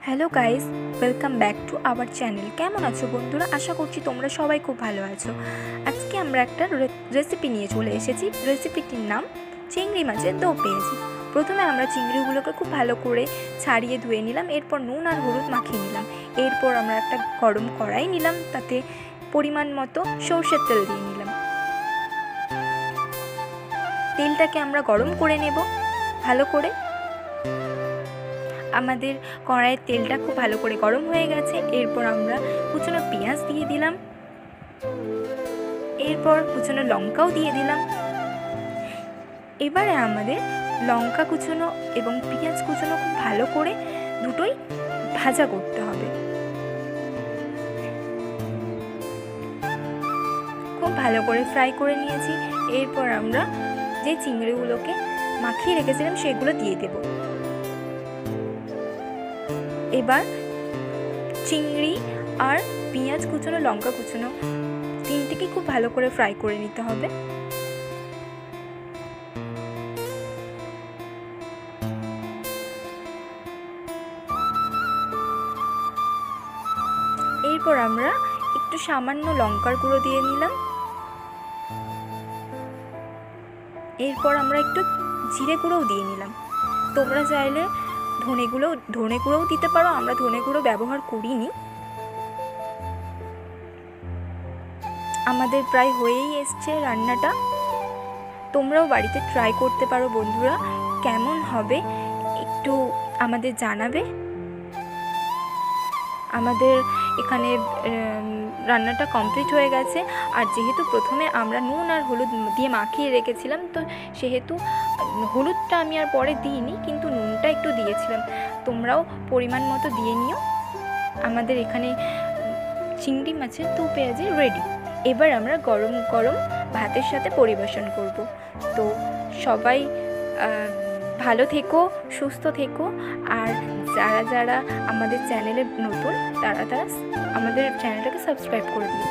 Hello guys, welcome back to our channel. কেমন আছো বন্ধুরা? আশা করছি তোমরা সবাই খুব ভালো আছো। আজকে আমরা একটা রেসিপি নিয়ে চলে এসেছি। রেসিপিটির নাম চিংড়ি মাছের দো পেঁয়াজি। প্রথমে আমরা চিংড়িগুলোকে খুব ভালো করে ছাড়িয়ে ধুয়ে নিলাম, এরপর নুন আর হলুদ মাখিয়ে নিলাম। এরপর আমরা একটা গরম কড়াই নিলাম, তাতে পরিমাণ মতো সর্ষের তেল দিয়ে নিলাম। তেলটাকে আমরা গরম করে নেব ভালো করে। আমাদের কড়াইয়ের তেলটা খুব ভালো করে গরম হয়ে গেছে। এরপর আমরা কুচনো পেঁয়াজ দিয়ে দিলাম, এরপর কুচনো লঙ্কাও দিয়ে দিলাম। এবারে আমাদের লঙ্কা কুচনো এবং পেঁয়াজ কুচনো খুব ভালো করে দুটোই ভাজা করতে হবে। খুব ভালো করে ফ্রাই করে নিয়েছি। এরপর আমরা যে চিংড়িগুলোকে মাখিয়ে রেখেছিলাম সেগুলো দিয়ে দেব। এবার চিংড়ি আর পেঁয়াজ কুচনো, লঙ্কা কুচনো তিনটিকে খুব ভালো করে ফ্রাই করে নিতে হবে। এরপর আমরা একটু সামান্য লঙ্কার গুঁড়ো দিয়ে নিলাম। এরপর আমরা একটু জিরে গুঁড়োও দিয়ে নিলাম। তোমরা চাইলে ধনে গুঁড়োও দিতে পারো, আমরা ধনে গুঁড়ো ব্যবহার করিনি। আমাদের প্রায় হয়েই এসছে রান্নাটা। তোমরাও বাড়িতে ট্রাই করতে পারো বন্ধুরা। কেমন হবে একটু আমাদের জানাবে। আমাদের এখানে রান্নাটা কমপ্লিট হয়ে গেছে। আর যেহেতু প্রথমে আমরা নুন আর হলুদ দিয়ে মাখিয়ে রেখেছিলাম, তো সেহেতু হলুদটা আমি আর পরে দিইনি, কিন্তু নুনটা একটু দিয়েছিলাম। তোমরাও পরিমাণ মতো দিয়ে নিও। আমাদের এখানে চিংড়ি মাছের দো পেঁয়াজি রেডি। এবার আমরা গরম গরম ভাতের সাথে পরিবেশন করব। তো সবাই ভালো থেকো, সুস্থ থেকো। আর যারা যারা আমাদের চ্যানেলে নতুন তারা আমাদের চ্যানেলটাকে সাবস্ক্রাইব করে দিও।